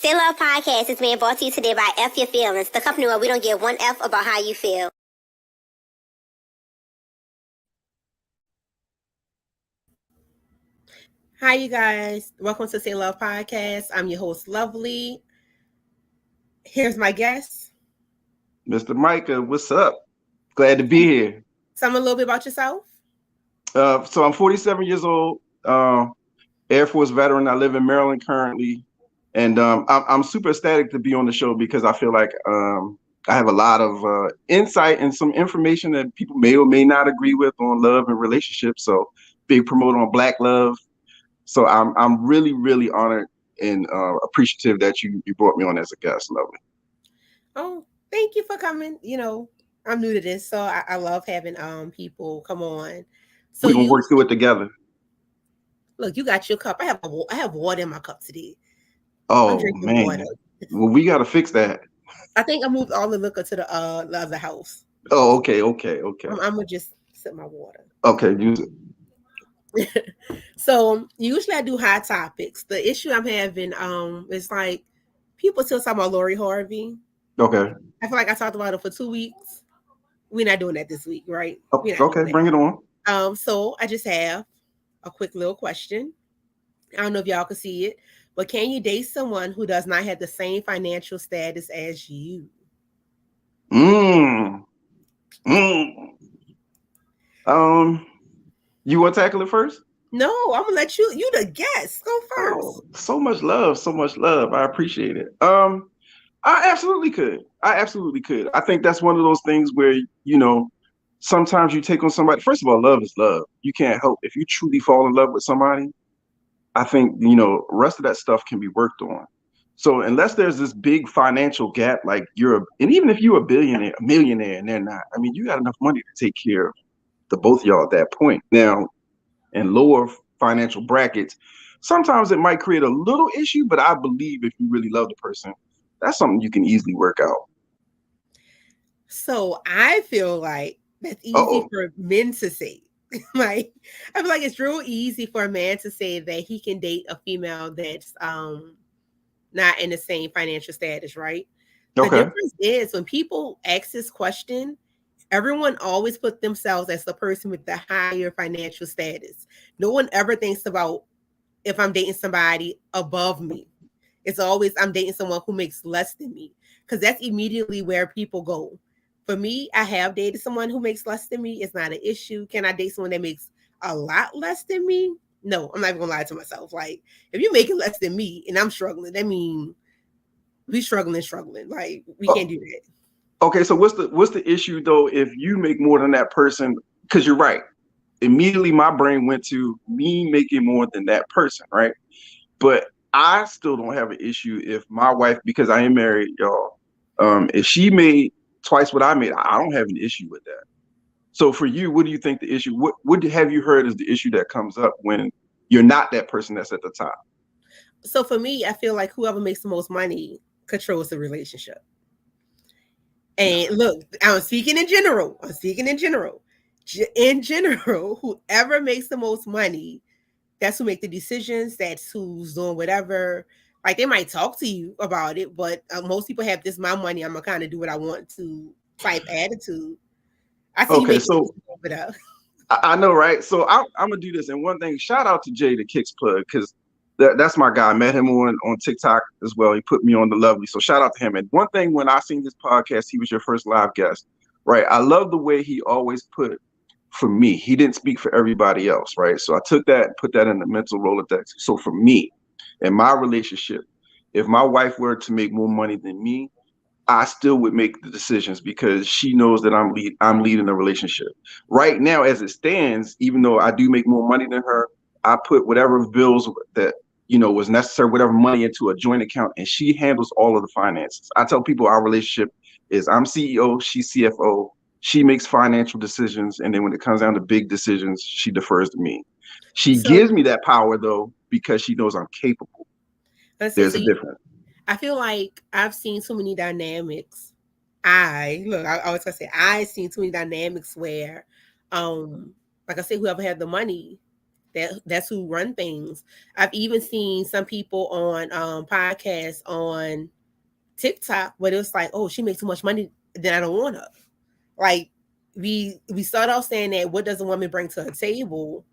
Say Love Podcast is being brought to you today by F Your Feelings, the company where we don't give one F about how you feel. Hi, you guys. Welcome to Say Love Podcast. I'm your host, Lovely. Here's my guest. Mr. Micah, what's up? Glad to be here. Tell me a little bit about yourself. So I'm 47 years old, Air Force veteran. I live in Maryland currently, and I'm super ecstatic to be on the show because I feel like I have a lot of insight and some information that people may or may not agree with on love and relationships. So big promoter on Black love. So I'm really, really honored and appreciative that you brought me on as a guest. Lovely. Oh, thank you for coming. You know, I'm new to this, so I love having people come on. So We're gonna work through it together. Look, you got your cup. I have water in my cup today. Oh man, water. Well, we got to fix that. I think I moved all the liquor to the other house. Oh, okay. I'm gonna just sip my water. Okay, use it. So usually I do hot topics. The issue I'm having is like people still talking about Lori Harvey. Okay. I feel like I talked about it for 2 weeks. We're not doing that this week, right? Okay, bring it on. So I just have a quick little question. I don't know if y'all can see it, but can you date someone who does not have the same financial status as you? You want to tackle it first? No, I'm gonna let you the guest go first. Oh, so much love. I appreciate it. I absolutely could. I think that's one of those things where, you know, sometimes you take on somebody. First of all, love is love. You can't help if you truly fall in love with somebody. I think, you know, rest of that stuff can be worked on. So unless there's this big financial gap, like and even if you're a millionaire and they're not, I mean, you got enough money to take care of the both of y'all at that point. Now, in lower financial brackets, sometimes it might create a little issue, but I believe if you really love the person, that's something you can easily work out. So I feel like that's easy for men to say. Like, I feel like it's real easy for a man to say that he can date a female that's not in the same financial status, right? The difference is when people ask this question, everyone always put themselves as the person with the higher financial status. No one ever thinks about if I'm dating somebody above me. It's always I'm dating someone who makes less than me, because that's immediately where people go. For me, I have dated someone who makes less than me. It's not an issue. Can I date someone that makes a lot less than me? No, I'm not even gonna lie to myself. Like, if you're making less than me and I'm struggling, that means we struggling. Like, we can't do that. Okay, so what's the issue though if you make more than that person? Because you're right. Immediately my brain went to me making more than that person, right? But I still don't have an issue if my wife, because I am married, y'all, if she made twice what I made, I don't have an issue with that. So for you, what do you think the issue, what have you heard is the issue that comes up when you're not that person that's at the top? So for me, I feel like whoever makes the most money controls the relationship. And look, I'm speaking in general. In general, whoever makes the most money, that's who make the decisions. That's who's doing whatever. Like, they might talk to you about it, but most people have this my money, I'm gonna kind of do what I want to type attitude. I see. Okay, so I know, right? So I'm gonna do this. And one thing, shout out to Jay the Kicks Plug, because that's my guy. I met him on TikTok as well. He put me on the Lovely. So shout out to him. And one thing, when I seen this podcast, he was your first live guest, right? I love the way he always put, for me, he didn't speak for everybody else, right? So I took that and put that in the mental Rolodex. So for me, in my relationship, if my wife were to make more money than me, I still would make the decisions because she knows that I'm leading the relationship. Right now, as it stands, even though I do make more money than her, I put whatever bills that, you know, was necessary, whatever money into a joint account, and she handles all of the finances. I tell people our relationship is I'm CEO, she's CFO, she makes financial decisions, and then when it comes down to big decisions, she defers to me. She gives me that power though because she knows I'm capable. There's a difference. I feel like I've seen too many dynamics. I was gonna say I've seen too many dynamics where, like I said, whoever had the money That's who run things. I've even seen some people on podcasts on TikTok where it's like, oh, she makes too much money, then I don't want her. Like we start off saying that what does a woman bring to a table,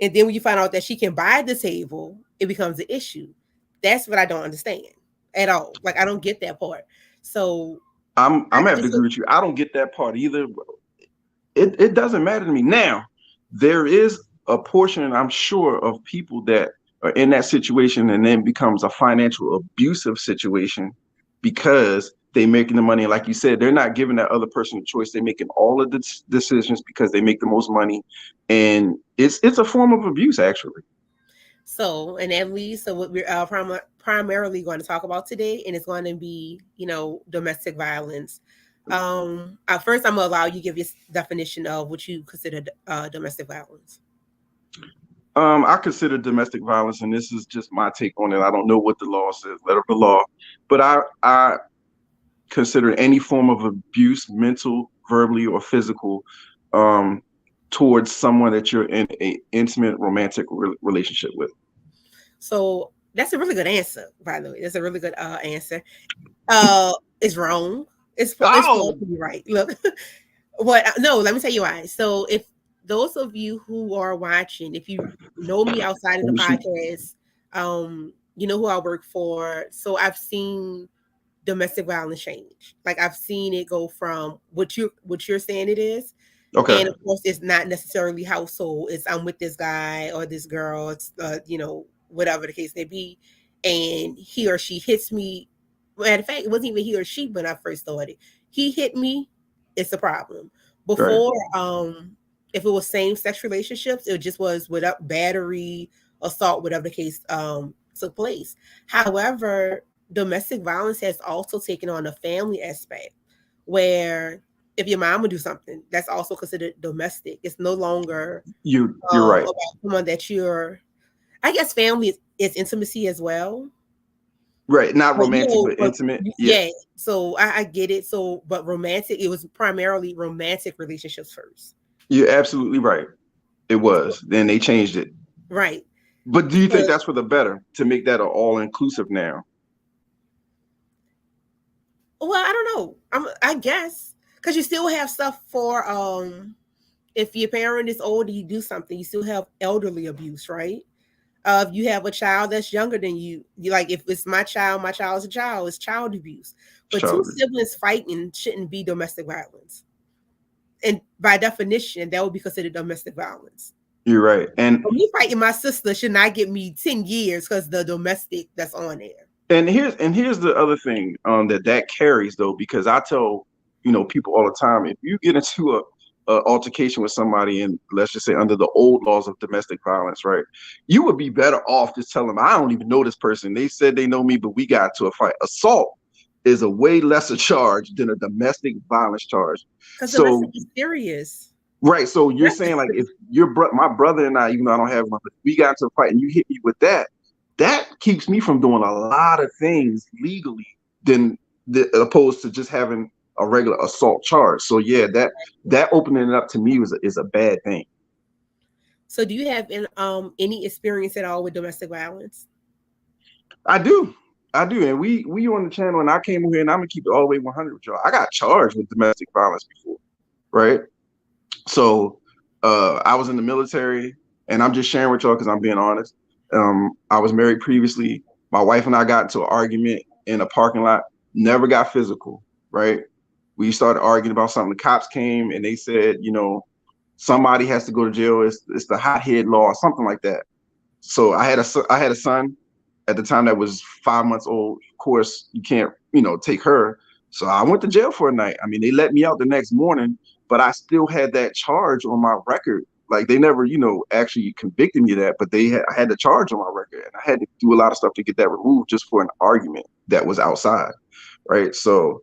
and then when you find out that she can buy the table, it becomes an issue. That's what I don't understand at all. Like I don't get that part. So I'm gonna have to agree with you. I don't get that part either. It doesn't matter to me. Now, there is a portion, I'm sure, of people that are in that situation and then becomes a financial abusive situation because they making the money. Like you said, they're not giving that other person a choice. They're making all of the decisions because they make the most money. And it's a form of abuse, actually. So, and that leads to what we're primarily going to talk about today, and it's going to be, domestic violence. First, I'm gonna allow you to give your definition of what you consider domestic violence. I consider domestic violence, and this is just my take on it. I don't know what the law says, letter of the law, but I consider any form of abuse, mental, verbally, or physical, towards someone that you're in an intimate, romantic relationship with. So that's a really good answer, by the way. That's a really good answer. It's wrong. It's supposed to be right. Look, no, let me tell you why. So if those of you who are watching, if you know me outside of the podcast, you know who I work for. So I've seen domestic violence change. Like I've seen it go from what you're saying it is. Okay. And of course it's not necessarily household. It's I'm with this guy or this girl, it's whatever the case may be, and he or she hits me. Matter of fact, it wasn't even he or she when I first started. He hit me, it's a problem. Before, right. If it was same-sex relationships, it just was without battery, assault, whatever the case took place. However, domestic violence has also taken on a family aspect where if your mom would do something, that's also considered domestic. It's no longer you're right. About someone that you're, I guess family is intimacy as well. Right, not romantic, but intimate. Yeah. So I get it. So, but romantic, it was primarily romantic relationships first. You're absolutely right. It was. Then they changed it. Right. But do you think that's for the better to make that all inclusive now? Well, I don't know. I guess because you still have stuff for if your parent is older, you do something. You still have elderly abuse, right? If you have a child that's younger than you like if it's my child is a child, it's child abuse. But two siblings fighting shouldn't be domestic violence. And by definition, that would be considered domestic violence. You're right. And me fighting my sister should not get me 10 years because the domestic that's on there. And here's the other thing that carries though, because I tell people all the time, if you get into a altercation with somebody and let's just say under the old laws of domestic violence, right, you would be better off just telling them I don't even know this person. They said they know me, but we got to a fight. Assault is a way lesser charge than a domestic violence charge. Because domestic is serious. Right. So you're saying like if my brother and I, even though I don't have one, but we got into a fight and you hit me with that keeps me from doing a lot of things legally than opposed to just having a regular assault charge. So yeah, that opening it up to me is a bad thing. So do you have any experience at all with domestic violence? I do. And we on the channel and I came over here and I'm gonna keep it all the way 100 with y'all. I got charged with domestic violence before, right? So I was in the military and I'm just sharing with y'all because I'm being honest. I was married previously. My wife and I got into an argument in a parking lot, never got physical, right? We started arguing about something. The cops came and they said, somebody has to go to jail. It's the hothead law or something like that. So I had a son at the time that was 5 months old. Of course, you can't, take her. So I went to jail for a night. I mean, they let me out the next morning, but I still had that charge on my record. Like they never, actually convicted me of that, but I had the charge on my record and I had to do a lot of stuff to get that removed just for an argument that was outside. Right. So,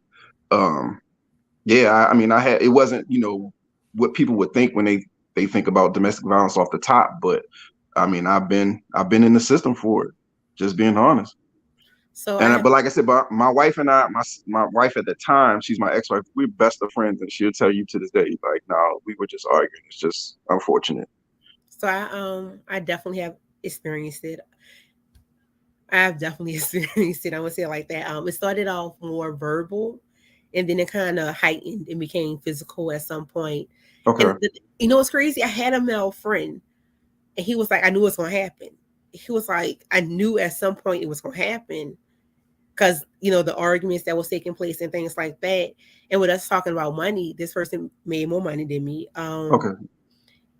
yeah, I mean, it wasn't, what people would think when they think about domestic violence off the top, but I mean, I've been in the system for it, just being honest. So, but like I said, but my wife and I, my wife at the time, she's my ex-wife, we're best of friends, and she'll tell you to this day, like, no, we were just arguing. It's just unfortunate. So I definitely have experienced it. I've definitely experienced it. I would say it like that. It started off more verbal, and then it kind of heightened and became physical at some point. Okay. And you know what's crazy? I had a male friend, and he was like, "I knew it was gonna happen." He was like, "I knew at some point it was gonna happen," because the arguments that was taking place and things like that. And with us talking about money, this person made more money than me. Okay.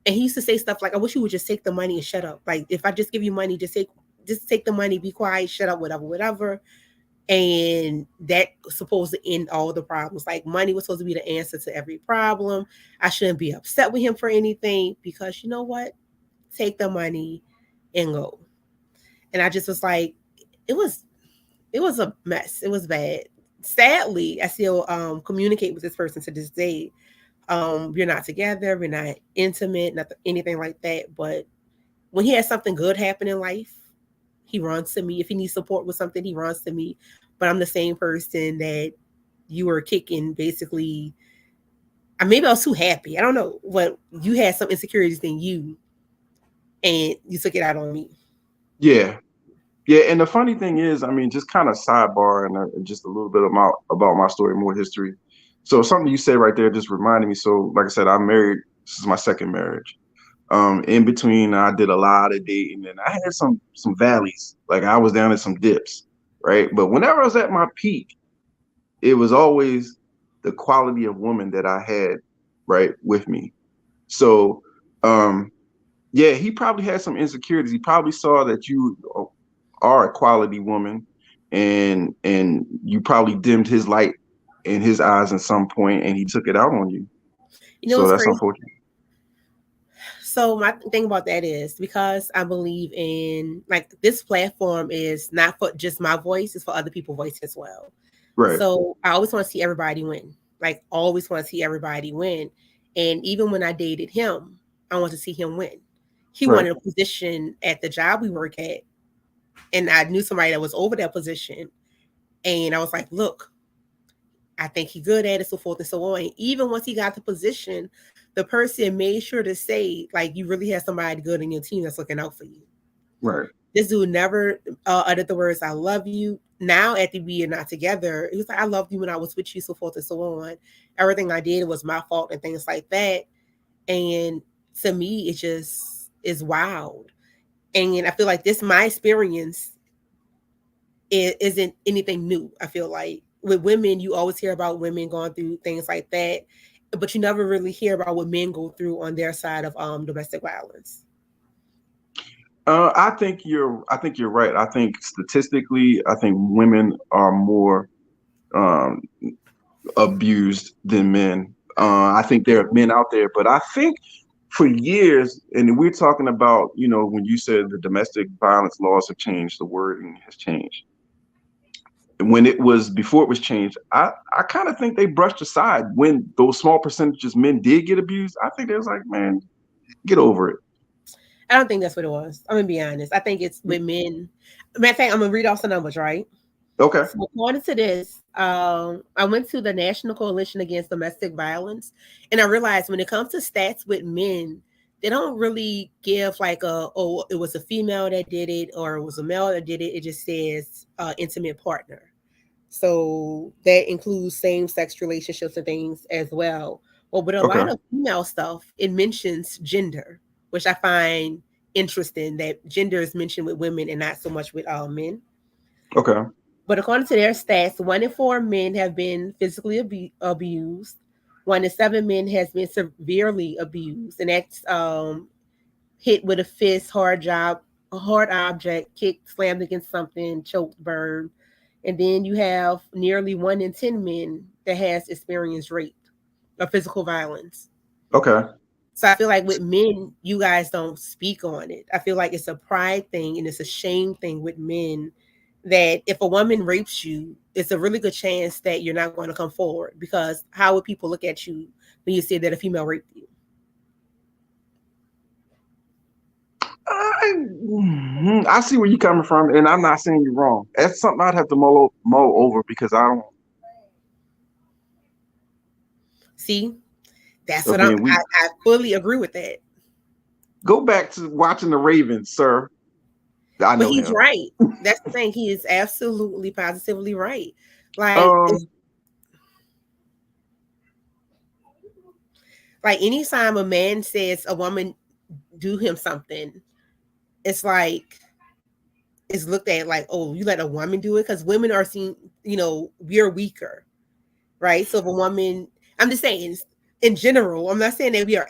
And he used to say stuff like, "I wish you would just take the money and shut up. Like, if I just give you money, just take the money, be quiet, shut up, whatever, whatever." And that was supposed to end all the problems. Like, money was supposed to be the answer to every problem. I shouldn't be upset with him for anything because you know what? Take the money and go. And I just was like, it was a mess. It was bad. Sadly, I still communicate with this person to this day. We're not together, we're not intimate, nothing, anything like that. But when he has something good happen in life, he runs to me. If he needs support with something, he runs to me. But I'm the same person that you were kicking, basically. Maybe I was too happy. I don't know. What you had some insecurities in you, and you took it out on me. Yeah. And the funny thing is, I mean, just kind of sidebar and just a little bit about my story, more history. So something you said right there just reminded me. So, like I said, I'm married. This is my second marriage. In between, I did a lot of dating, and I had some valleys. Like, I was down in some dips, right? But whenever I was at my peak, it was always the quality of woman that I had, right, with me. So, yeah, he probably had some insecurities. He probably saw that you are a quality woman, and you probably dimmed his light in his eyes at some point, and he took it out on you. So that's Crazy? unfortunate. So my thing about that is, because I believe in, like, this platform is not for just my voice, it's for other people's voice as well. Right. So I always want to see everybody win. Like, always want to see everybody win. And even when I dated him, I want to see him win. He wanted a position at the job we work at, and I knew somebody that was over that position. And I was like, look, I think he's good at it, so forth and so on. And even once he got the position, the person made sure to say, like, you really have somebody good in your team that's looking out for you. Right. This dude never uttered the words, "I love you." Now, after we are not together, he was like, "I loved you when I was with you," so forth and so on. Everything I did was my fault and things like that. And to me, it just is wild. And I feel like my experience isn't anything new. I feel like with women, you always hear about women going through things like that, but you never really hear about what men go through on their side of domestic violence. I think you're right. I think statistically, I think women are more abused than men. I think there are men out there, but I think for years, and we're talking about, when you said the domestic violence laws have changed, the wording has changed. Before it was changed, I kind of think they brushed aside when those small percentages men did get abused. I think they was like, man, get over it. I don't think that's what it was. I'm gonna be honest. I think it's with men. Matter of fact, I'm gonna read off the numbers, right? Okay. So according to this, I went to the National Coalition Against Domestic Violence, and I realized when it comes to stats with men, they don't really give like it was a female that did it or it was a male that did it. It just says intimate partner. So that includes same-sex relationships and things as well. Well, with a lot of female stuff, it mentions gender, which I find interesting that gender is mentioned with women and not so much with men. Okay. But according to their stats, 1 in 4 men have been physically abused. 1 in 7 men has been severely abused, and that's hit with a fist, a hard object, kicked, slammed against something, choked, burned. And then you have nearly 1 in 10 men that has experienced rape or physical violence. Okay. So I feel like with men, you guys don't speak on it. I feel like it's a pride thing and it's a shame thing with men, that if a woman rapes you, it's a really good chance that you're not going to come forward, because how would people look at you when you say that a female raped you? I see where you're coming from, and I'm not saying you're wrong. That's something I'd have to mull over, because I don't. See, that's what I fully agree with that. Go back to watching the Ravens, sir. I know but he's him. right. That's the thing. He is absolutely positively right. Like anytime a man says a woman do him something, it's like it's looked at like, oh, you let a woman do it, because women are seen, we're weaker, right? So if a woman, I'm just saying in general, I'm not saying that we are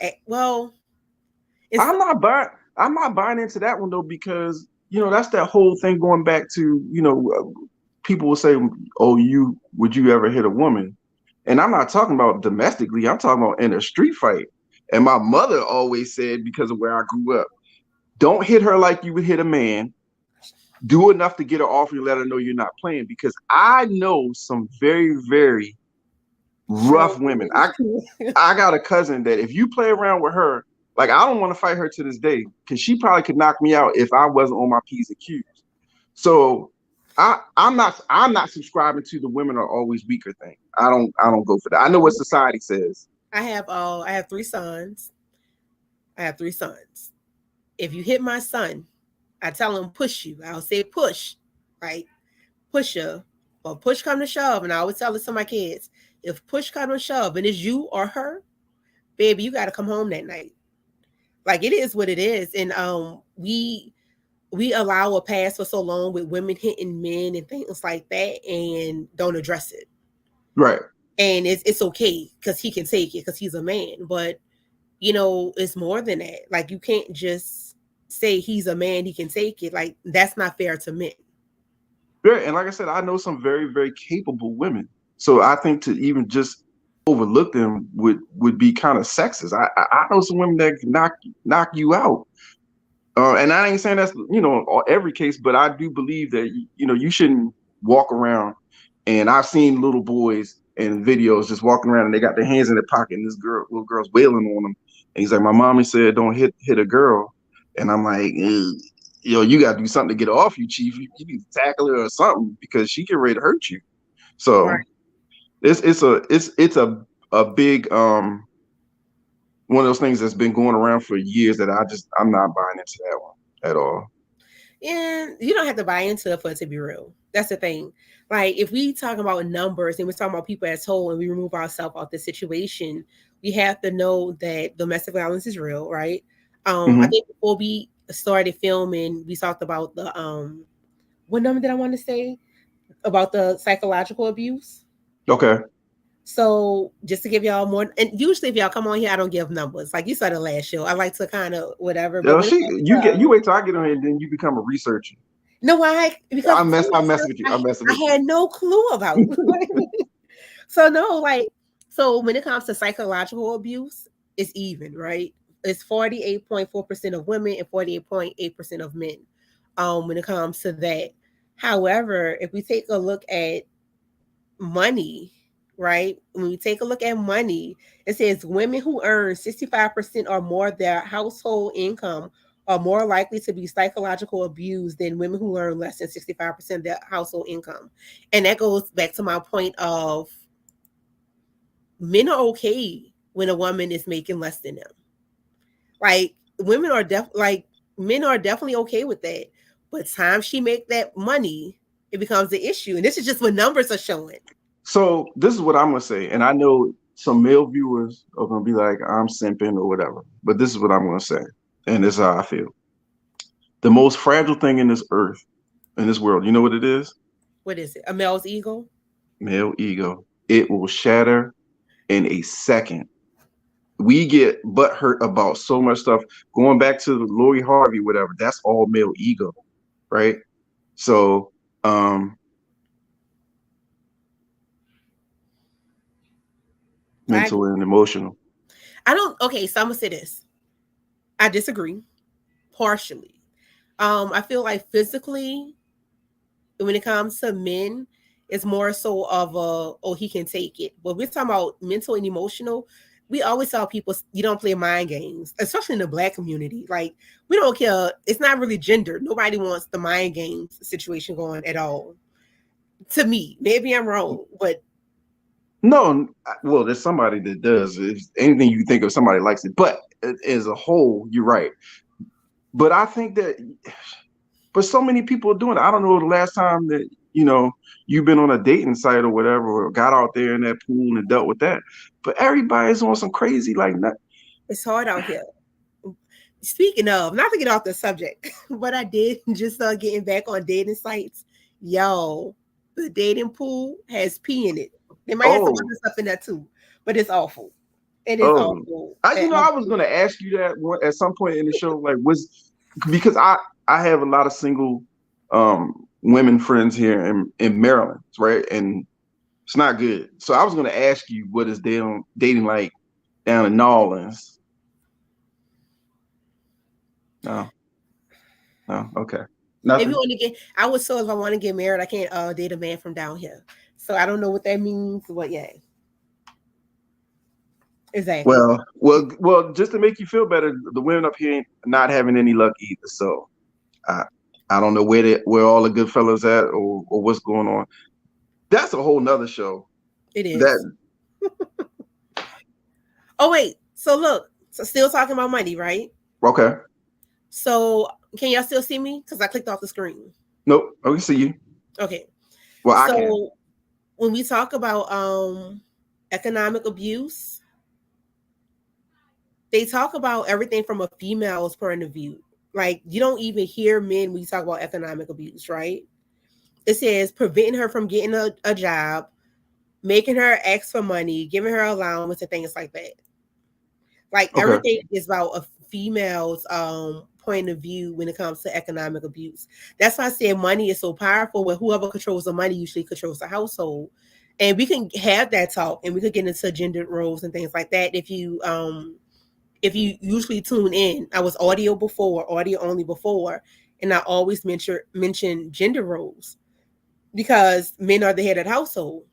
I'm not buying into that one though, because that's that whole thing going back to people will say, oh, would you ever hit a woman? And I'm not talking about domestically, I'm talking about in a street fight. And my mother always said, because of where I grew up, don't hit her like you would hit a man. Do enough to get her off and let her know you're not playing, because I know some very, very rough women. I got a cousin that if you play around with her, like, I don't want to fight her to this day, because she probably could knock me out if I wasn't on my P's and Q's. So I'm not subscribing to the women are always weaker thing. I don't go for that. I know what society says. I have 3 sons. If you hit my son, I tell him push you. I'll say push, right? Push her, or push come to shove. And I always tell this to my kids: if push come to shove and it's you or her, baby, you got to come home that night. Like, it is what it is. And we allow a pass for so long with women hitting men and things like that, and don't address it. Right. And it's okay because he can take it because he's a man. But it's more than that. Like, you can't just say he's a man, he can take it. Like, that's not fair to men. Yeah, and like I said, I know some very, very capable women. So I think to even just overlook them would be kind of sexist. I know some women that can knock you out. And I ain't saying that's every case, but I do believe that you shouldn't walk around. And I've seen little boys in videos just walking around and they got their hands in their pocket, and this little girl's wailing on them. And he's like, my mommy said don't hit a girl. And I'm like, you got to do something to get her off you, Chief. You need to tackle her or something, because she get ready to hurt you. So right. It's a big one of those things that's been going around for years that I'm not buying into that one at all. And you don't have to buy into it for it to be real. That's the thing. Like, if we talk about numbers and we're talking about people as whole, and we remove ourselves out the situation, we have to know that domestic violence is real, right? I think before we started filming, we talked about the what number did I want to say about the psychological abuse? Okay. So just to give y'all more, and usually if y'all come on here, I don't give numbers. Like you saw the last show, I like to kind of whatever. But you wait till I get on here, and then you become a researcher. No, because I'm messing with you. I had no clue about it. So when it comes to psychological abuse, it's even, right? It's 48.4% of women and 48.8% of men. When it comes to that. However, if we take a look at money, right? When we take a look at money, it says women who earn 65% or more of their household income are more likely to be psychological abused than women who earn less than 65% of their household income. And that goes back to my point of men are okay when a woman is making less than them. Like, men are definitely okay with that. But time she make that money, it becomes the issue. And this is just what numbers are showing. So this is what I'm going to say. And I know some male viewers are going to be like, I'm simping or whatever. But this is what I'm going to say. And this is how I feel. The most fragile thing in this earth, in this world, you know what it is? What is it? A male's ego? Male ego. It will shatter in a second. We get butthurt about so much stuff. Going back to the Lori Harvey, whatever, that's all male ego, right? So, mental and emotional. Okay, so I'm gonna say this. I disagree partially. I feel like physically, when it comes to men, it's more so of he can take it. But we're talking about mental and emotional. We always tell people you don't play mind games, especially in the Black community. Like, we don't care. It's not really gendered. Nobody wants the mind games situation going at all. To me, maybe I'm wrong, but no. Well, there's somebody that does. If anything you think of, somebody likes it. But as a whole, you're right. But I think that, but so many people are doing it. I don't know the last time that, you've been on a dating site or whatever, or got out there in that pool and dealt with that. But everybody's on some crazy like that. It's hard out here. Speaking of, not to get off the subject, but I did just start getting back on dating sites. Yo, the dating pool has pee in it. They might have some other stuff in there too, but it's awful. It is awful. I was going to ask you that at some point in the show, like, because I have a lot of single women friends here in Maryland, right? And it's not good. So I was going to ask you, what is dating like down in New Orleans? No, okay. Nothing. If you want to get, I was told if I want to get married, I can't date a man from down here. So I don't know what that means. But yeah, exactly. Well, just to make you feel better, the women up here ain't not having any luck either. So I don't know where all the good fellas at or what's going on. That's a whole nother show. It is. Oh wait, so look, still talking about money, right? Okay. So can y'all still see me? Because I clicked off the screen. Nope, I can see you. Okay. Well, I can. When we talk about economic abuse, they talk about everything from a female's point of view. Like, you don't even hear men when you talk about economic abuse, right? It says preventing her from getting a job, making her ask for money, giving her allowance and things like that. Like, everything is about a female's point of view when it comes to economic abuse. That's why I said money is so powerful, where whoever controls the money usually controls the household. And we can have that talk and we could get into gender roles and things like that. If you usually tune in, I was audio only before, and I always mention gender roles because men are the head of the household.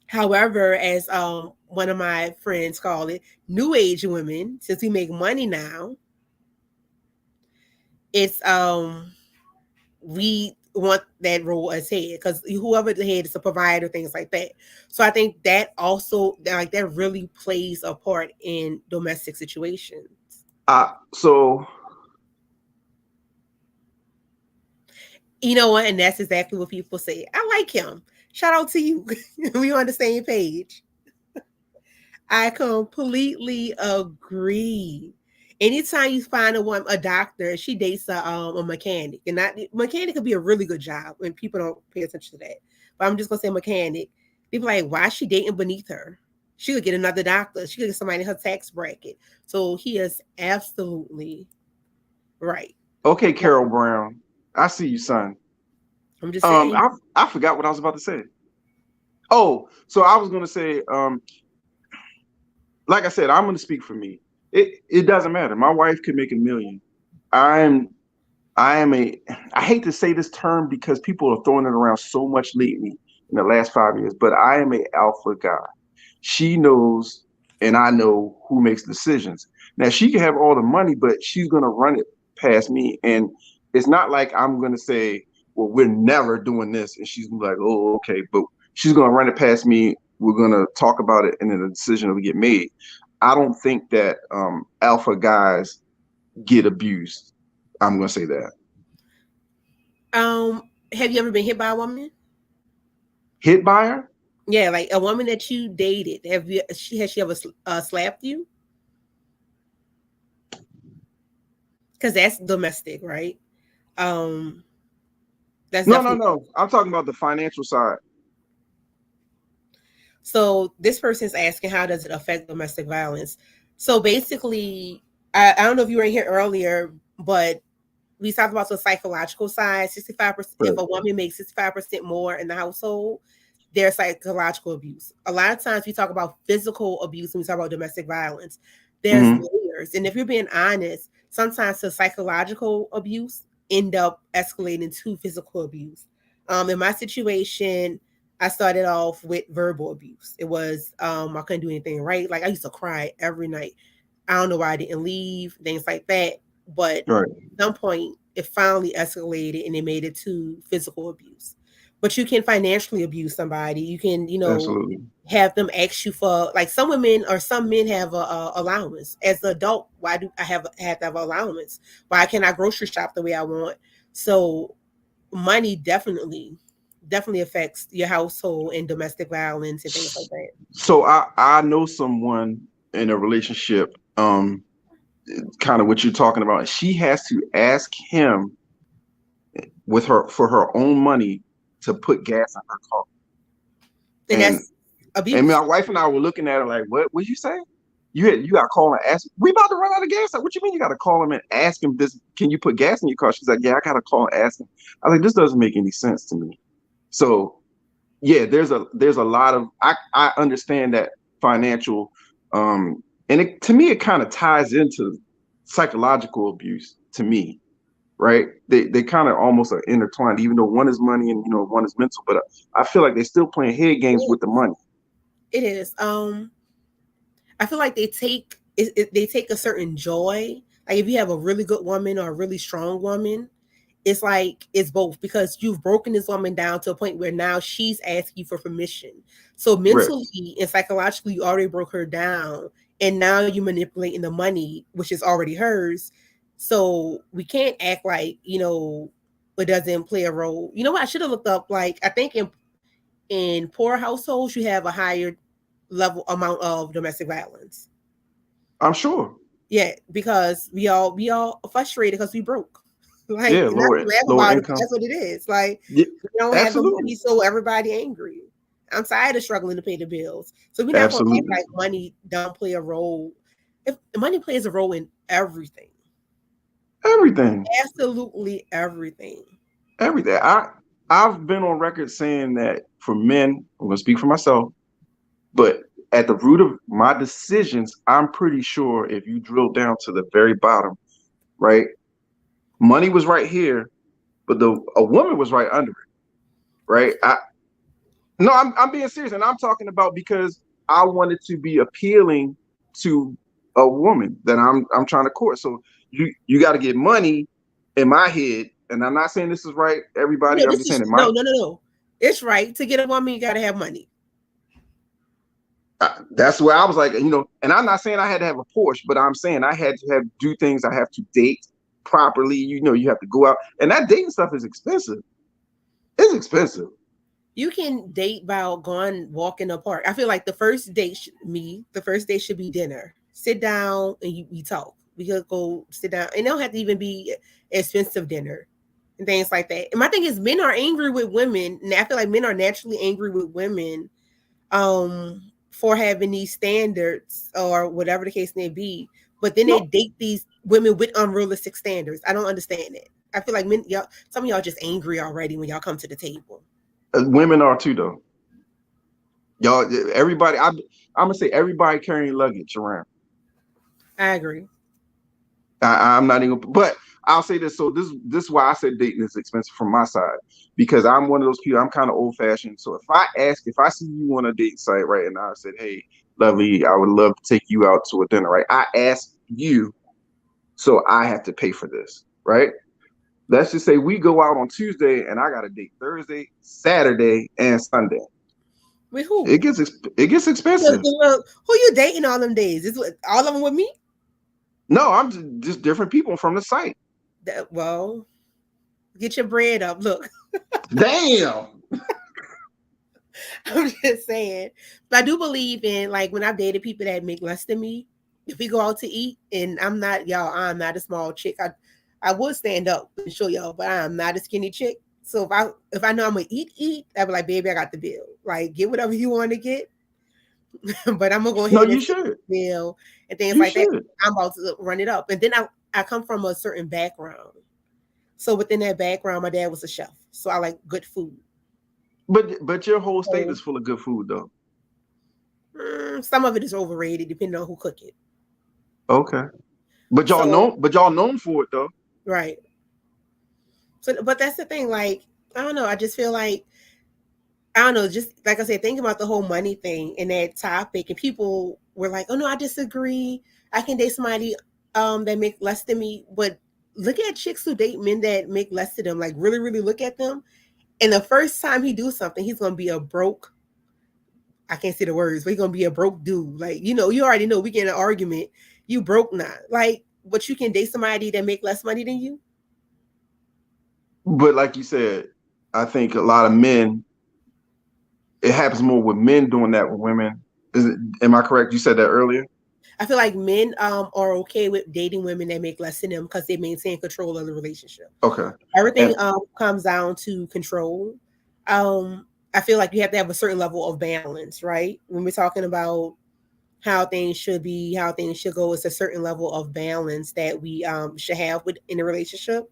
However, as one of my friends call it, new age women, since we make money now, it's we want that role as head, because whoever the head is a provider, things like that. So I think that also, like, that really plays a part in domestic situations. So you know what, and that's exactly what people say. I like him. Shout out to you. We on the same page. I completely agree. Anytime you find a doctor, she dates a mechanic, and mechanic could be a really good job when people don't pay attention to that. But I'm just gonna say mechanic. People are like, why is she dating beneath her? She could get another doctor. She could get somebody in her tax bracket. So he is absolutely right. Okay, Carol Brown, I see you, son. I'm just saying. I forgot what I was about to say. Oh, so I was gonna say, like I said, I'm gonna speak for me. It doesn't matter. My wife could make $1 million. I hate to say this term because people are throwing it around so much lately in the last 5 years, but I am an alpha guy. She knows, and I know who makes decisions. Now, she can have all the money, but she's gonna run it past me. And it's not like I'm gonna say, well, we're never doing this, and she's like, oh, okay, but she's gonna run it past me. We're gonna talk about it, and then the decision will get made. I don't think that alpha guys get abused. I'm gonna say that. Have you ever been hit by a woman? Hit by her? Yeah, like a woman that you dated. Has she ever slapped you? Because that's domestic, right? That's no. I'm talking about the financial side. So this person's asking, how does it affect domestic violence? So basically, I don't know if you were in here earlier, but we talked about the psychological side. 65%. Right. If a woman makes 65% more in the household, there's psychological abuse. A lot of times we talk about physical abuse when we talk about domestic violence. There's layers. And if you're being honest, sometimes the psychological abuse end up escalating to physical abuse. In my situation, I started off with verbal abuse. It was, I couldn't do anything right. Like, I used to cry every night. I don't know why I didn't leave, things like that. But at some point, it finally escalated and it made it to physical abuse. But you can financially abuse somebody. You can, Absolutely. have them ask you for, like, some women or some men have a allowance. As an adult, why do I have to have allowance? Why can't I grocery shop the way I want? So money definitely affects your household and domestic violence and things like that. So I know someone in a relationship, kind of what you're talking about. She has to ask him for her own money to put gas in her car. And that's abuse. And my wife and I were looking at her like, what you say? You got to call and ask. We about to run out of gas. Like, what you mean you got to call him and ask him this? Can you put gas in your car? She's like, yeah, I got to call and ask him. I was like, this doesn't make any sense to me. So, yeah, there's a lot of, I understand that financial, and to me, it kind of ties into psychological abuse to me, right? They kind of almost are intertwined, even though one is money and, one is mental, but I feel like they're still playing head games with the money. It is. I feel like they take a certain joy. Like if you have a really good woman or a really strong woman, it's like it's both, because you've broken this woman down to a point where now she's asking for permission. So mentally and psychologically, you already broke her down, and now you're manipulating the money, which is already hers. So we can't act like, it doesn't play a role. You know what? I should have looked up. Like I think in poor households, you have a higher level amount of domestic violence. I'm sure. Yeah, because we all frustrated because we broke. Like, yeah, lower income. That's what it is. Like, yeah, we don't have the money, so everybody angry. I'm tired of struggling to pay the bills. So we're not going to act like money don't play a role. If money plays a role in everything. Everything. Absolutely everything. Everything. I've been on record saying that for men, I'm going to speak for myself, but at the root of my decisions, I'm pretty sure if you drill down to the very bottom, right? Money was right here, but a woman was right under it, right? I'm being serious, and I'm talking about because I wanted to be appealing to a woman that I'm trying to court. So you got to get money in my head, and I'm not saying this is right, everybody. I'm just saying it. No. It's right to get a woman. You got to have money. That's where I was like, and I'm not saying I had to have a Porsche, but I'm saying I had to do things. I have to date properly. You have to go out, and that dating stuff is expensive. It's expensive. You can date by going walk in the park. I feel like the first date should be dinner. Sit down and we talk. We could go sit down, and it don't have to even be expensive dinner and things like that. And my thing is, men are angry with women, and I feel like men are naturally angry with women, for having these standards or whatever the case may be. But then they date these women with unrealistic standards. I don't understand it. I feel like some of y'all just angry already when y'all come to the table. Women are too, though. Y'all, everybody. I'm gonna say everybody carrying luggage around. I agree. I'm not even. But I'll say this. So this is why I said dating is expensive from my side, because I'm one of those people. I'm kind of old fashioned. So if I see you on a date site, right, and I said, hey, lovely, I would love to take you out to a dinner, right? I ask you, so I have to pay for this, right? Let's just say we go out on Tuesday and I got a date Thursday, Saturday, and Sunday. With who? It gets expensive. Who you dating all them days? Is all of them with me? No, I'm just different people from the site. Well, get your bread up. Look. Damn. I'm just saying. But I do believe in, like, when I've dated people that make less than me, if we go out to eat, and I'm not a small chick. I would stand up and show y'all, but I'm not a skinny chick. So if I know I'm gonna eat, I'd be like, baby, I got the bill. Like, get whatever you want to get. But I'm gonna go ahead and get the bill and things like that. I'm about to run it up. And then I come from a certain background. So within that background, my dad was a chef. So I like good food. But your whole state is full of good food, though. Some of it is overrated, depending on who cook it. Okay, but y'all known for it, though. Right. So, but that's the thing. Like, I don't know. I just feel like, I don't know. Just like I said, thinking about the whole money thing and that topic, and people were like, "Oh no, I disagree. I can date somebody that make less than me." But look at chicks who date men that make less than them. Like, really, really look at them. And the first time he do something, he's gonna be a broke. I can't say the words, but he's gonna be a broke dude. Like, you already know we get in an argument. You broke now. Like, but you can date somebody that make less money than you. But like you said, I think a lot of men, it happens more with men doing that with women. Am I correct? You said that earlier. I feel like men are okay with dating women that make less than them because they maintain control of the relationship. Okay. Everything comes down to control. I feel like you have to have a certain level of balance, right? When we're talking about how things should be, how things should go, it's a certain level of balance that we should have in a relationship.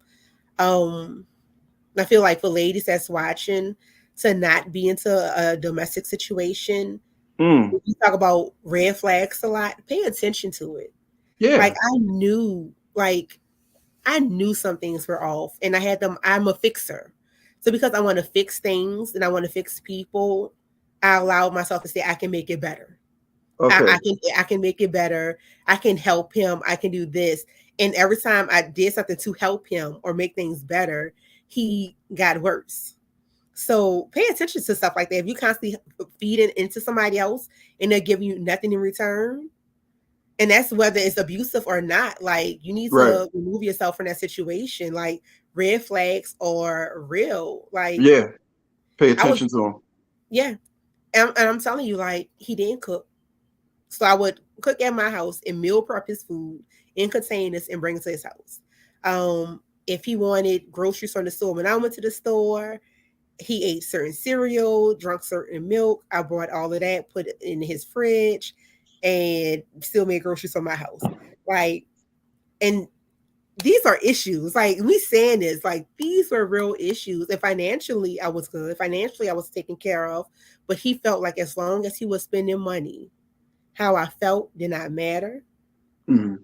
I feel like for ladies that's watching, to not be into a domestic situation, we talk about red flags a lot. Pay attention to it. Yeah. Like I knew some things were off, and I had them. I'm a fixer, so because I want to fix things and I want to fix people, I allowed myself to say I can make it better. Okay. I can make it better. I can help him. I can do this. And every time I did something to help him or make things better, he got worse. So pay attention to stuff like that. If you constantly feeding into somebody else and they're giving you nothing in return, and that's whether it's abusive or not, like you need to remove yourself from that situation. Like red flags are real. Like pay attention to them. Yeah, and I'm telling you, like he didn't cook, so I would cook at my house and meal prep his food in containers and bring it to his house. If he wanted groceries from the store, when I went to the store, he ate certain cereal, drank certain milk. I brought all of that, put it in his fridge, and still made groceries from my house. Like, and these are issues. Like we saying this, like these were real issues. And financially, I was good. Financially, I was taken care of. But he felt like as long as he was spending money, how I felt did not matter. Mm-hmm.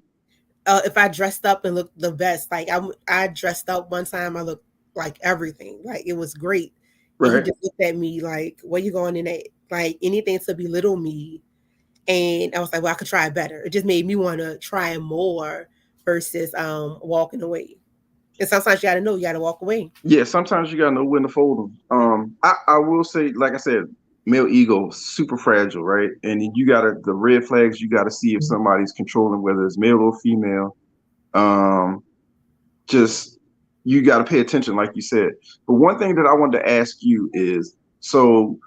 If I dressed up and looked the best, like I dressed up one time, I looked like everything. Like it was great. Right. And he just looked at me like, "Where you going in that?" Like anything to belittle me. And I was like, "Well, I could try better." It just made me want to try more versus walking away. And sometimes you got to know you got to walk away. Yeah, sometimes you got to know when to fold them. I will say, like I said, male ego super fragile, right? And you got to the red flags. You got to see if somebody's controlling, whether it's male or female. Just you got to pay attention, like you said. But one thing that I wanted to ask you is, so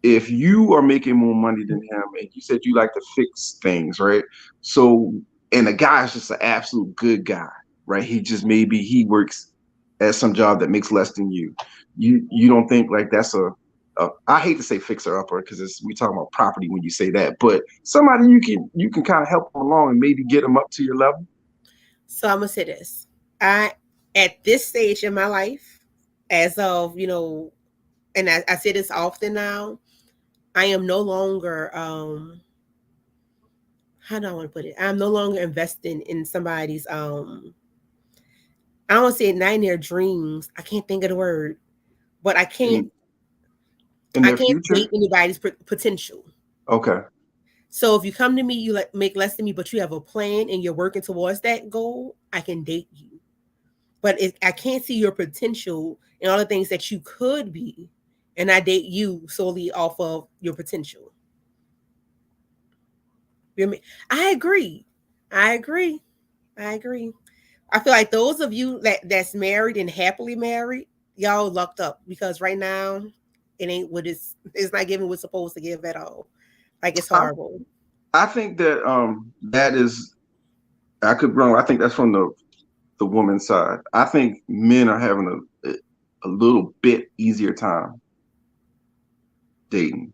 if you are making more money than him, and you said you like to fix things, right? So, and the guy's just an absolute good guy, right? He just maybe he works at some job that makes less than you. You don't think like that's I hate to say fixer upper because we talking about property when you say that, but somebody you can kind of help them along and maybe get them up to your level. So I'm gonna say this. At this stage in my life, as of, and I say this often now, I am no longer, how do I want to put it? I'm no longer investing in somebody's, I don't want to say not in their dreams. I can't think of the word, but I can't date anybody's potential. Okay. So if you come to me, you make less than me, but you have a plan and you're working towards that goal, I can date you. But I can't see your potential and all the things that you could be, and I date you solely off of your potential. I agree. I feel like those of you that's married and happily married, y'all lucked up because right now it ain't what it's not giving what's supposed to give at all. Like it's horrible. I think that that is, I could be wrong. I think that's from the woman's side. I think men are having a little bit easier time dating.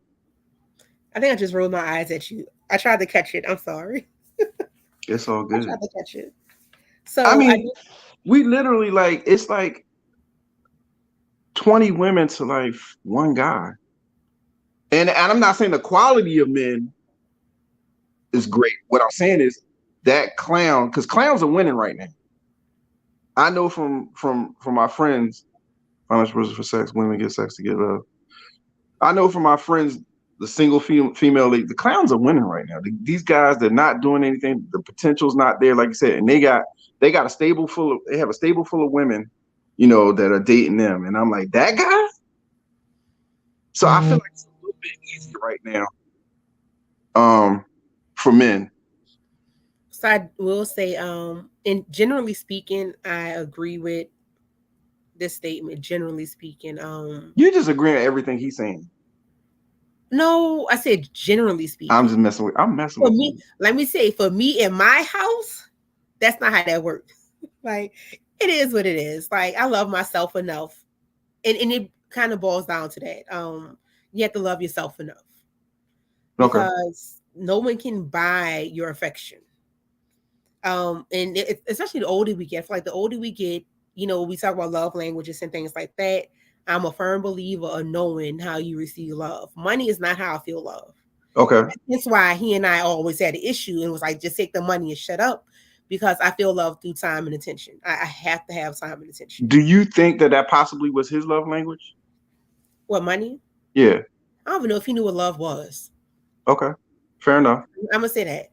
I think I just rolled my eyes at you. I tried to catch it. I'm sorry. It's all good. I tried to catch it. So I mean, we literally it's like 20 women to like one guy. And I'm not saying the quality of men is great. What I'm saying is that clown, because clowns are winning right now. I know from my friends, financial person for sex, women get sex to get love. I know from my friends, the single female league, the clowns are winning right now. These guys, they're not doing anything. The potential's not there, like you said, and they have a stable full of women, that are dating them. And I'm like, that guy, So I feel like it's a little bit easier right now. For men. So I will say, and generally speaking, I agree with this statement. Generally speaking, you just agree with everything he's saying. No, I said generally speaking. I'm just messing with. I'm messing for with me. you. Let me say, for me in my house, that's not how that works. Like, it is what it is. Like, I love myself enough, and it kind of boils down to that. You have to love yourself enough because no one can buy your affection. And especially the older we get, like the older we get, you know, we talk about love languages and things like that. I'm a firm believer of knowing how you receive love. Money is not how I feel love. Okay. That's why he and I always had an issue and was like, just take the money and shut up, because I feel love through time and attention. I have to have time and attention. Do you think that possibly was his love language? What, money? Yeah. I don't even know if he knew what love was. Okay. Fair enough. I'm gonna say that.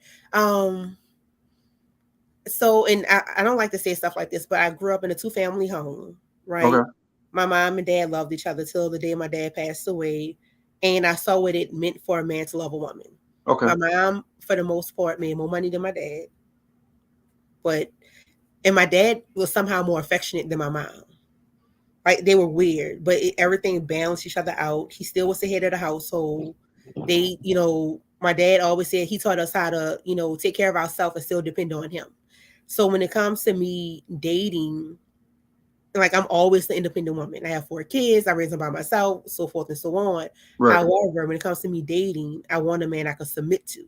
So, and I don't like to say stuff like this, but I grew up in a 2-family home, right? Okay. My mom and dad loved each other till the day my dad passed away. And I saw what it meant for a man to love a woman. Okay. My mom, for the most part, made more money than my dad. And my dad was somehow more affectionate than my mom. Like, they were weird, but everything balanced each other out. He still was the head of the household. They, you know, my dad always said he taught us how to, you know, take care of ourselves and still depend on him. So when it comes to me dating, like, I'm always the independent woman. I have 4 kids. I raise them by myself, so forth and so on. Right. However, when it comes to me dating, I want a man I can submit to.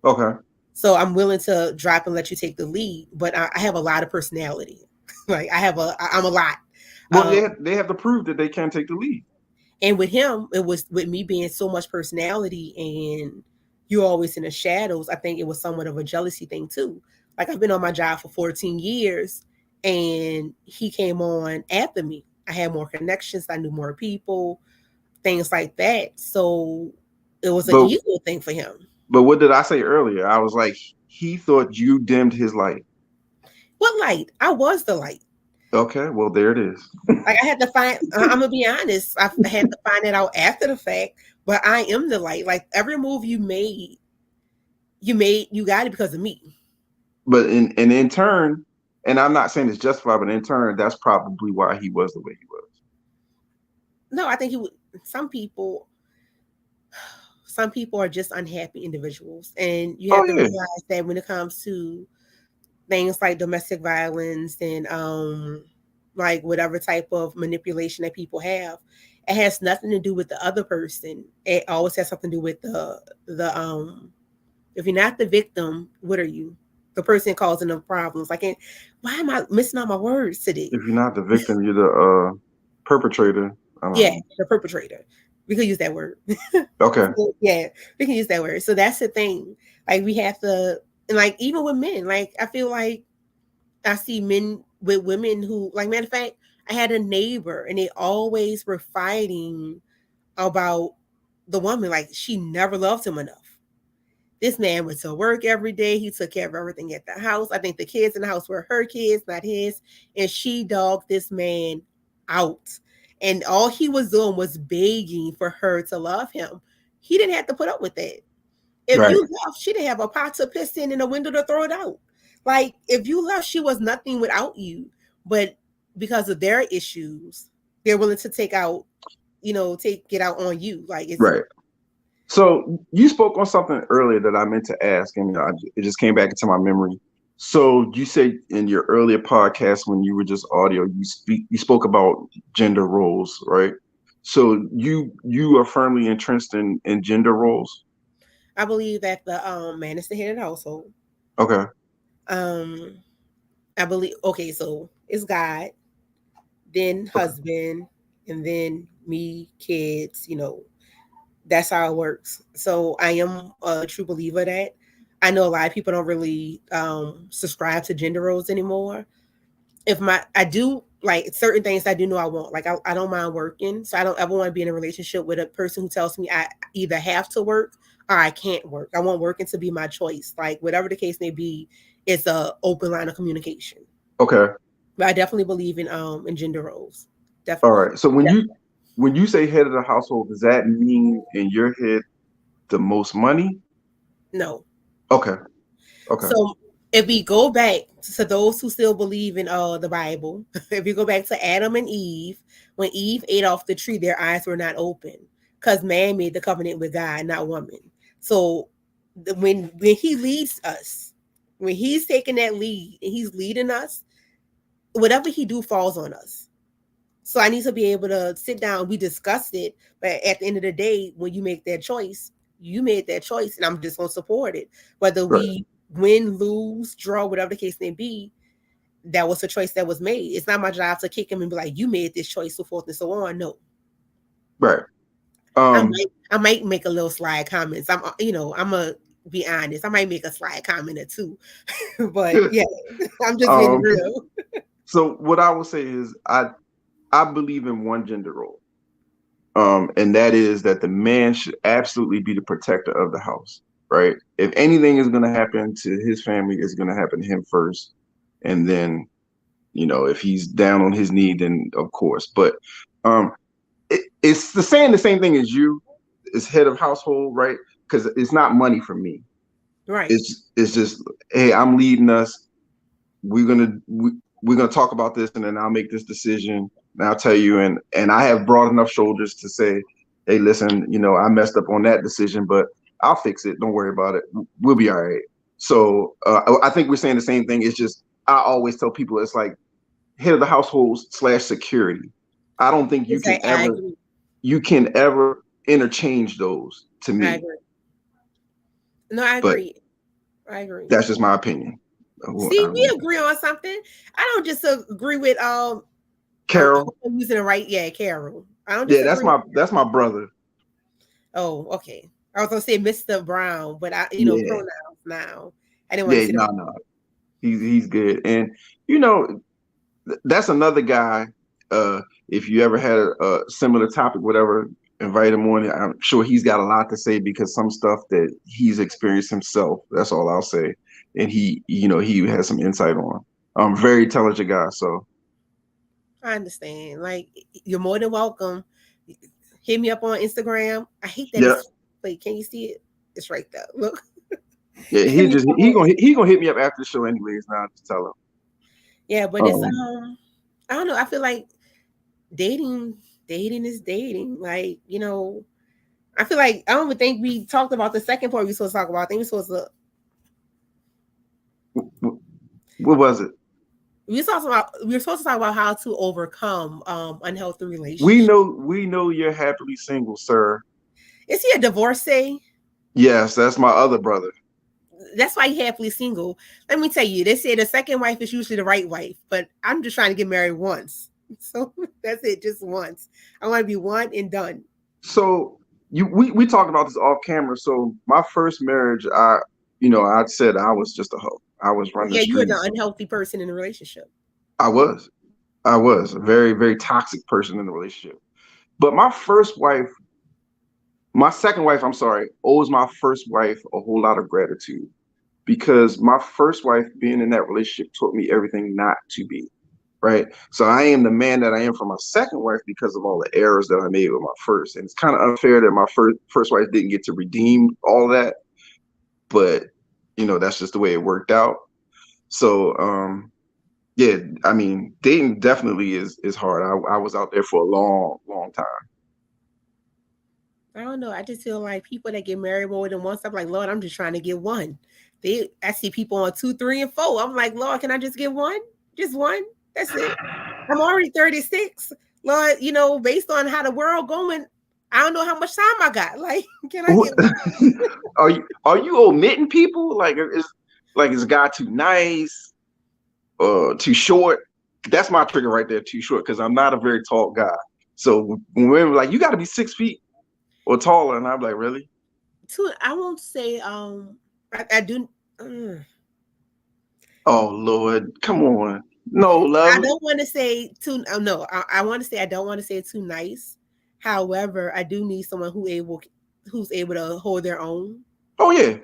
Okay. So I'm willing to drop and let you take the lead, but I have a lot of personality. Like, I'm a lot. Well, they have to prove that they can take the lead. And with him, it was with me being so much personality and you're always in the shadows. I think it was somewhat of a jealousy thing too. Like, I've been on my job for 14 years and he came on after me. I had more connections. I knew more people, things like that. So it was an ego thing for him. But what did I say earlier? I was like, he thought you dimmed his light. What light? I was the light. Okay, well, there it is. Like, I had to find, I'm going to be honest, I had to find it out after the fact, but I am the light. Like, every move you got it because of me. But in turn, and I'm not saying it's justified, but in turn, that's probably why he was the way he was. No, I think some people are just unhappy individuals. And you have to realize that when it comes to things like domestic violence and like whatever type of manipulation that people have, it has nothing to do with the other person. It always has something to do with the if you're not the victim, what are you? The person causing the problems. Like, why am I missing all my words today? If you're not the victim, you're the perpetrator. The perpetrator. We could use that word. Okay. So, yeah, we can use that word. So that's the thing. Like, we have to, and like, even with men, like, I feel like I see men with women who, like, matter of fact, I had a neighbor and they always were fighting about the woman. Like, she never loved him enough. This man went to work every day. He took care of everything at the house. I think the kids in the house were her kids, not his. And she dogged this man out. And all he was doing was begging for her to love him. He didn't have to put up with that. If you left, she didn't have a pot to piss in and a window to throw it out. Like, if you left, she was nothing without you. But because of their issues, they're willing to take it out on you. Like, it's right. So you spoke on something earlier that I meant to ask, and it just came back into my memory. So you said in your earlier podcast, when you were just audio, you spoke about gender roles, right? So you are firmly entrenched in gender roles. I believe that the man is the head of the household. Okay. I believe. Okay, so it's God, then husband, and then me, kids. You know, that's how it works. So I am a true believer that. I know a lot of people don't really subscribe to gender roles anymore. I do like certain things I do know I want. Like, I don't mind working. So I don't ever want to be in a relationship with a person who tells me I either have to work or I can't work. I want working to be my choice. Like, whatever the case may be, it's a open line of communication. Okay. But I definitely believe in gender roles. Definitely. All right. So when when you say head of the household, does that mean in your head the most money? No. Okay. So if we go back to those who still believe in the Bible, if you go back to Adam and Eve, when Eve ate off the tree, their eyes were not open because man made the covenant with God, not woman. So when he leads us, when he's taking that lead and he's leading us, whatever he do falls on us. So I need to be able to sit down. We discussed it, but at the end of the day, when you make that choice, you made that choice, and I'm just going to support it. Whether we win, lose, draw, whatever the case may be, that was a choice that was made. It's not my job to kick him and be like, "You made this choice," so forth and so on. No, right. I might make a little slide comments. I'm gonna be honest. I might make a slide comment or two, but yeah, I'm just being real. So what I will say is, I believe in one gender role. And that is that the man should absolutely be the protector of the house, right? If anything is going to happen to his family, it's going to happen to him first. And then, if he's down on his knee, then of course. But it's saying the same thing as you, as head of household, right? Because it's not money for me. Right. It's just, hey, I'm leading us. We're gonna talk about this, and then I'll make this decision. And I'll tell you, and I have broad enough shoulders to say, hey, listen, I messed up on that decision, but I'll fix it. Don't worry about it. We'll be all right. So I think we're saying the same thing. It's just, I always tell people it's like head of the household / security. I don't think you can ever interchange those to me. I agree. No, I agree. I agree. That's just my opinion. See, we agree on something. I don't just agree with Carol. I'm using it right. Yeah, Carol. I don't. Yeah, that's my brother. Oh, okay. I was gonna say Mr. Brown, but pronouns now. I didn't want to say no. He's good, and that's another guy. If you ever had a similar topic, whatever, invite him on. I'm sure he's got a lot to say because some stuff that he's experienced himself. That's all I'll say. And he has some insight on. Very intelligent guy. So I understand. Like, you're more than welcome. Hit me up on Instagram. I hate that. Yeah. Wait, can you see it? It's right there. Look. Yeah, he gonna hit me up after the show anyways. Now to tell him. Yeah, but it's I don't know. I feel like dating is dating. Like, I feel like I don't even think we talked about the second part we supposed to talk about. I think we supposed to. What was it? We were supposed to talk about how to overcome unhealthy relationships. We know you're happily single, sir. Is he a divorcee? Yes, that's my other brother. That's why he's happily single. Let me tell you, they say the second wife is usually the right wife, but I'm just trying to get married once. So that's it, just once. I want to be one and done. So we talked about this off camera. So my first marriage, I said I was just a hoe. I was running. Yeah, you were the unhealthy person in the relationship. I was a very, very toxic person in the relationship. But my second wife, I'm sorry, owes my first wife a whole lot of gratitude because my first wife being in that relationship taught me everything not to be. Right. So I am the man that I am for my second wife because of all the errors that I made with my first. And it's kind of unfair that my first wife didn't get to redeem all that. But, that's just the way it worked out. So, yeah, I mean, dating definitely is hard. I was out there for a long, long time. I don't know. I just feel like people that get married more than once, I'm like, Lord, I'm just trying to get one. I see people on 2, 3, and 4. I'm like, Lord, can I just get one? Just one? That's it. I'm already 36. Lord, based on how the world going, I don't know how much time I got. Like, can I get one? Are you omitting people? Like, is a guy too nice or too short? That's my trigger right there, too short, because I'm not a very tall guy. So when women like, you got to be 6 feet or taller, and I'm like, really? I won't say I do. Oh Lord, come on. No, love. I don't want to say too. No, I want to say I don't want to say too nice. However, I do need someone who's able to hold their own. Oh yeah.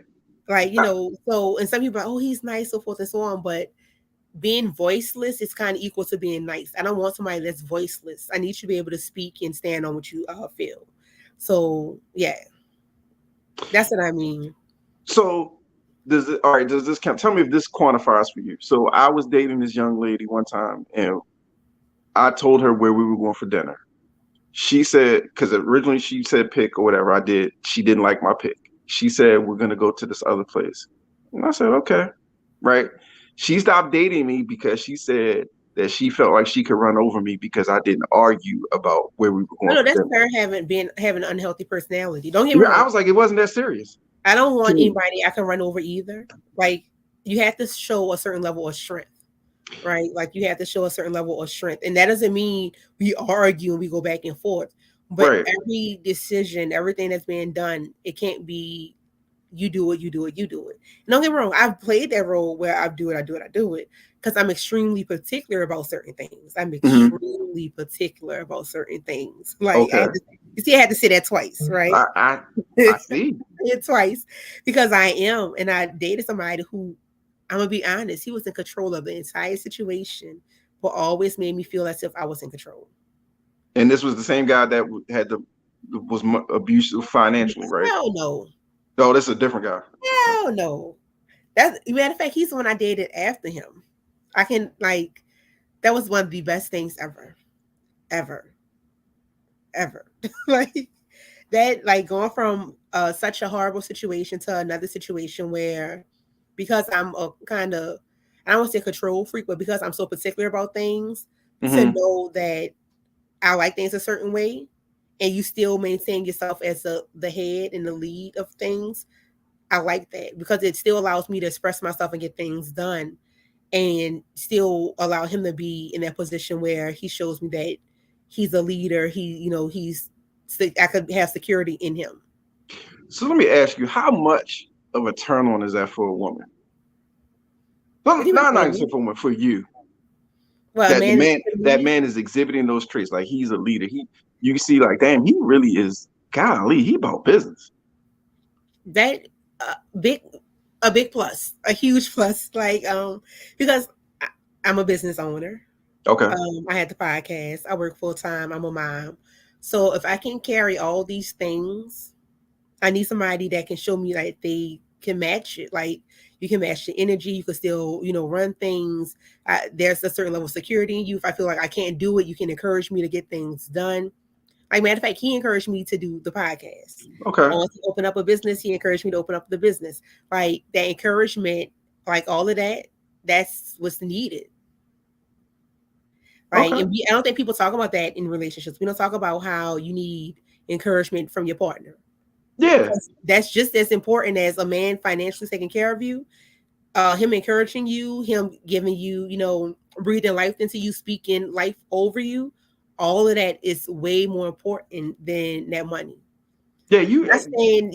Like, so, and some people are like, oh, he's nice, so forth and so on. But being voiceless is kind of equal to being nice. I don't want somebody that's voiceless. I need you to be able to speak and stand on what you feel. So yeah, that's what I mean. So does this count? Tell me if this quantifies for you. So I was dating this young lady one time, and I told her where we were going for dinner. She said, because originally she said pick or whatever I did, she didn't like my pick. She said, we're going to go to this other place. And I said, okay, right. She stopped dating me because she said that she felt like she could run over me because I didn't argue about where we were going. No, that's her having an unhealthy personality. Don't get me wrong. I was like, it wasn't that serious. I don't want anybody I can run over either. Like, you have to show a certain level of strength. Right? Like, you have to show a certain level of strength. And that doesn't mean we argue and we go back and forth. But every decision, everything that's being done, it can't be you do it. And don't get me wrong, I've played that role where I do it. Because I'm extremely particular about certain things. I'm extremely particular about certain things. Like, I had to say that twice, right? I see. It twice. Because I am. And I dated somebody who, I'm gonna be honest, he was in control of the entire situation, but always made me feel as if I was in control. And this was the same guy that was abusive financially, right? Hell no. No, this is a different guy. Hell no. That's, matter of fact, he's the one I dated after him. That was one of the best things ever. Like that, like going from such a horrible situation to another situation where, because I'm a kind of, I don't want to say control freak, but because I'm so particular about things, to know that I like things a certain way, and you still maintain yourself as the head and the lead of things, I like that because it still allows me to express myself and get things done, and still allow him to be in that position where he shows me that he's a leader. I could have security in him. So let me ask you, how much of a turn on is that for a woman? Not for a woman, for you. Well, that man is exhibiting those traits, like he's a leader. You can see, like, damn, he really is. Golly, he about business. That a big plus, a huge plus, like because I'm a business owner. Okay. I had the podcast. I work full time. I'm a mom. So if I can carry all these things, I need somebody that can show me like they can match it. Like, you can match the energy. You can still, run things. There's a certain level of security in you. If I feel like I can't do it, you can encourage me to get things done. Like, matter of fact, he encouraged me to do the podcast. Okay. I want to open up a business. He encouraged me to open up the business. Like, that encouragement, like all of that, that's what's needed. Right. Okay. And I don't think people talk about that in relationships. We don't talk about how you need encouragement from your partner. Yeah. Because that's just as important as a man financially taking care of you. Him encouraging you, him giving you, breathing life into you, speaking life over you. All of that is way more important than that money. Yeah, I'm saying,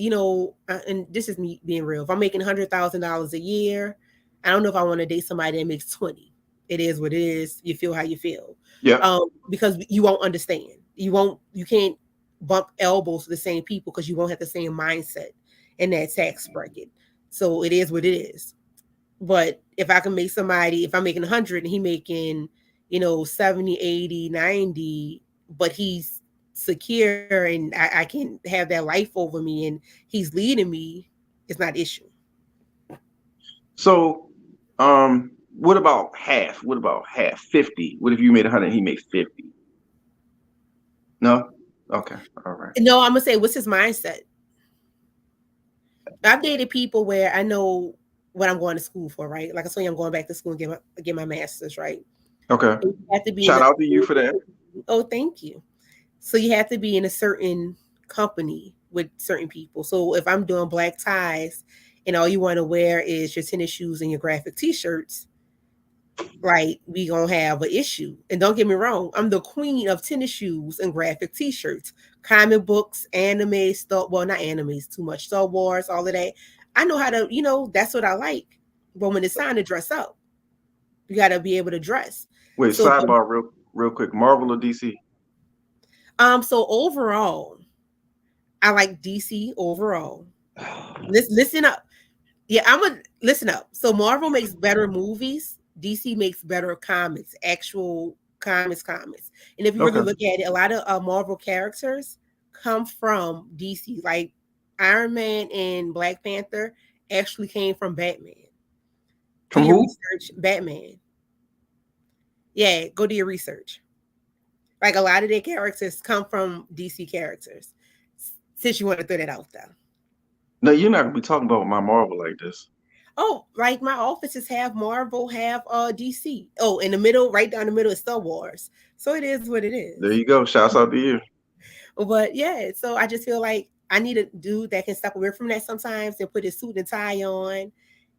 and this is me being real. If I'm making $100,000 a year, I don't know if I want to date somebody that makes 20. It is what it is. You feel how you feel. Yeah. Because you won't understand. You can't bump elbows with the same people because you won't have the same mindset in that tax bracket. So it is what it is. But if I can make somebody, if I'm making 100 and he making, 70, 80, 90, but he's secure and I can have that life over me and he's leading me, it's not an issue. So, what about half? 50? What if you made 100 and he made 50? No? Okay. All right. No, I'm gonna say, what's his mindset? I've dated people where I know what I'm going to school for, right? Like I told you, I'm going back to school and get my master's, right? Okay. You have to be Shout out to you for that. Oh, thank you. So you have to be in a certain company with certain people. So if I'm doing black ties and all you want to wear is your tennis shoes and your graphic t-shirts, like, we gonna have an issue. And don't get me wrong, I'm the queen of tennis shoes and graphic t-shirts, comic books, anime stuff. Well, not animes too much, Star Wars, all of that. I know how to, that's what I like. But when it's time to dress up, you got to be able to dress. Wait, so, sidebar real quick. Marvel or DC? So overall, I like DC overall. Listen up. Yeah, listen up. So Marvel makes better movies, DC makes better comics, actual comics. And if you really Okay. look at it, a lot of Marvel characters come from DC. Like Iron Man and Black Panther actually came from Batman. Do From your who? research, Batman. Yeah, go do your research. Like a lot of their characters come from DC characters. Since you want to throw that out there. No, you're not gonna be talking about my Marvel like this. Oh, like my offices have Marvel, have DC. Oh, in the middle, right down the middle is Star Wars. So it is what it There is. you go. Shouts out to you. But yeah, so I just feel like I need a dude that can step away from that sometimes and put his suit and tie on,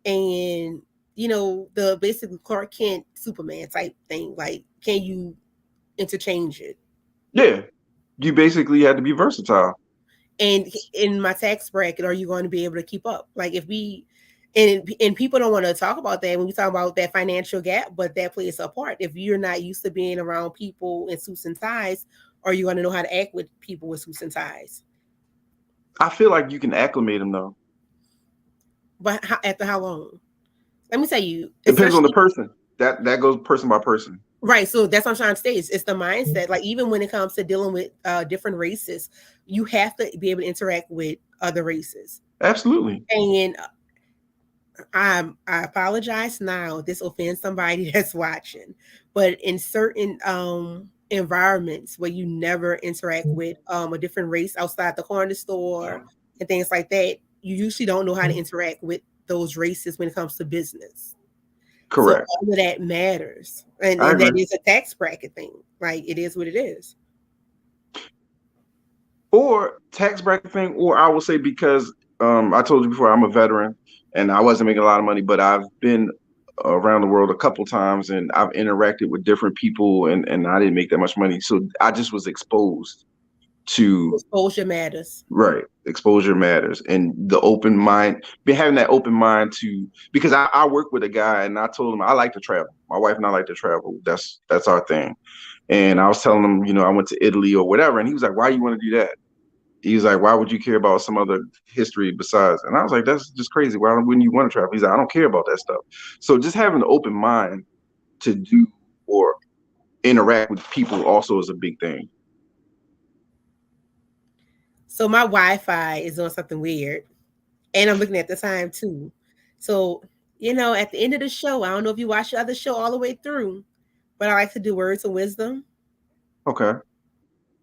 and the basically Clark Kent Superman type thing. Like, can you interchange it? Yeah, you basically had to be versatile. And in my tax bracket, are you going to be able to keep up? Like if we and people don't want to talk about that when we talk about that financial gap, but that plays a part. If you're not used to being around people in suits and ties, are you going to know how to act with people with suits and ties? I feel like you can acclimate them though. But after how long? Let me tell you. Depends on the person. That goes person by person. Right. So that's what I'm trying to say. It's the mindset. Like even when it comes to dealing with different races, you have to be able to interact with other races. Absolutely. And I apologize now. This offends somebody that's watching, but in certain environments where you never interact with a different race outside the corner store and things like that, you usually don't know how to interact with those races when it comes to business. Correct. So all of that matters, and that is a tax bracket thing. Like it is what it is. Or tax bracket thing, or I will say because I told you before I'm a veteran and I wasn't making a lot of money, but I've been around the world a couple times and I've interacted with different people and I didn't make that much money. So I just was exposed to exposure matters. Right. Exposure matters. And the open mind, having that open mind to, because I work with a guy and I told him I like to travel. My wife and I like to travel. That's our thing. And I was telling him, I went to Italy or whatever. And he was like, why you want to do that? He was like, why would you care about some other history besides? And I was like, that's just crazy. Why wouldn't you want to travel? He's like, I don't care about that stuff. So just having an open mind to do or interact with people also is a big thing. So my Wi-Fi is doing something weird, and I'm looking at the time too. So, at the end of the show, I don't know if you watch the other show all the way through, but I like to do words of wisdom. Okay.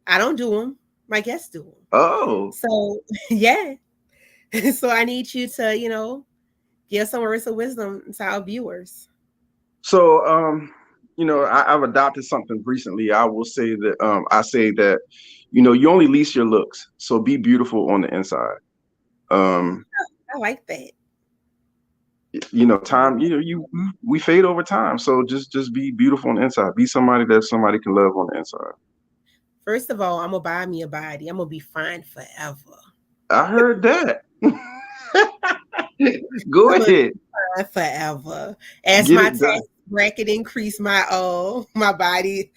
I don't do them. My guests do them. Oh. So, yeah. So I need you to, give some words of wisdom to our viewers. So, I've adopted something recently. I will say that I say that, you only lease your looks. So be beautiful on the inside. I like that. Time, we fade over time. So just be beautiful on the inside. Be somebody that somebody can love on the inside. First of all, I'm gonna buy me a body. I'm gonna be fine forever. I heard that. Go ahead. Forever. As my tax bracket increase, my body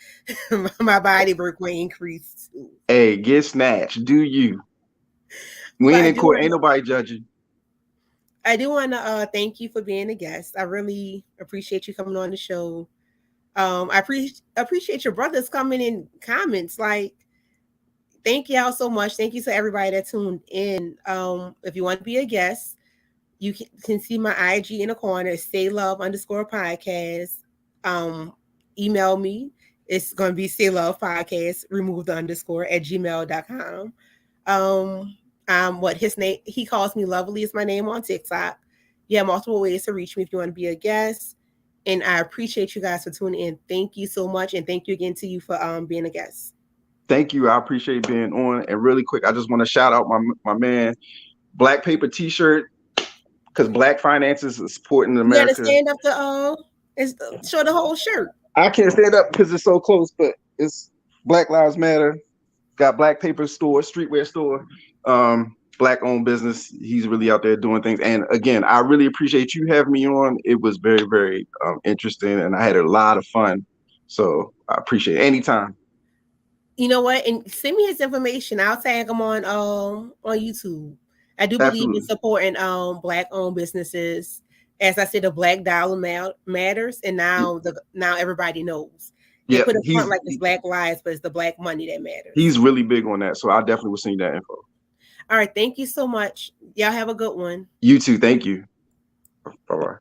work will increase too. Hey, get snatched. Do you? We ain't in court. Ain't nobody judging. I do want to thank you for being a guest. I really appreciate you coming on the show. I appreciate your brothers coming in comments. Like, thank y'all so much. Thank you to everybody that tuned in. If you want to be a guest, you can see my IG in the corner, SayLove_podcast. Email me. It's going to be SayLovePodcast, remove the underscore at gmail.com. What his name, he calls me Lovely is my name on TikTok. You have multiple ways to reach me if you want to be a guest. And I appreciate you guys for tuning in. Thank you so much. And thank you again to you for being a guest. Thank you. I appreciate being on. And really quick, I just want to shout out my man, Black Paper T-shirt, because Black Finances is supporting America. You gotta stand up to show the whole shirt. I can't stand up because it's so close, but it's Black Lives Matter. Got Black Paper store, streetwear store, Black owned business. He's really out there doing things. And again, I really appreciate you having me on. It was very, very interesting, and I had a lot of fun. So I appreciate it. Anytime. You know what? And send me his information. I'll tag him on YouTube. I do believe in supporting Black owned businesses as I said, the Black Dollar matters, and now everybody knows. They Yeah, put it front like it's Black Lives, but it's the Black money that matters. He's really big on that, so I definitely will send you that info. All right, thank you so much. Y'all have a good one. You too. Thank you. Bye-bye.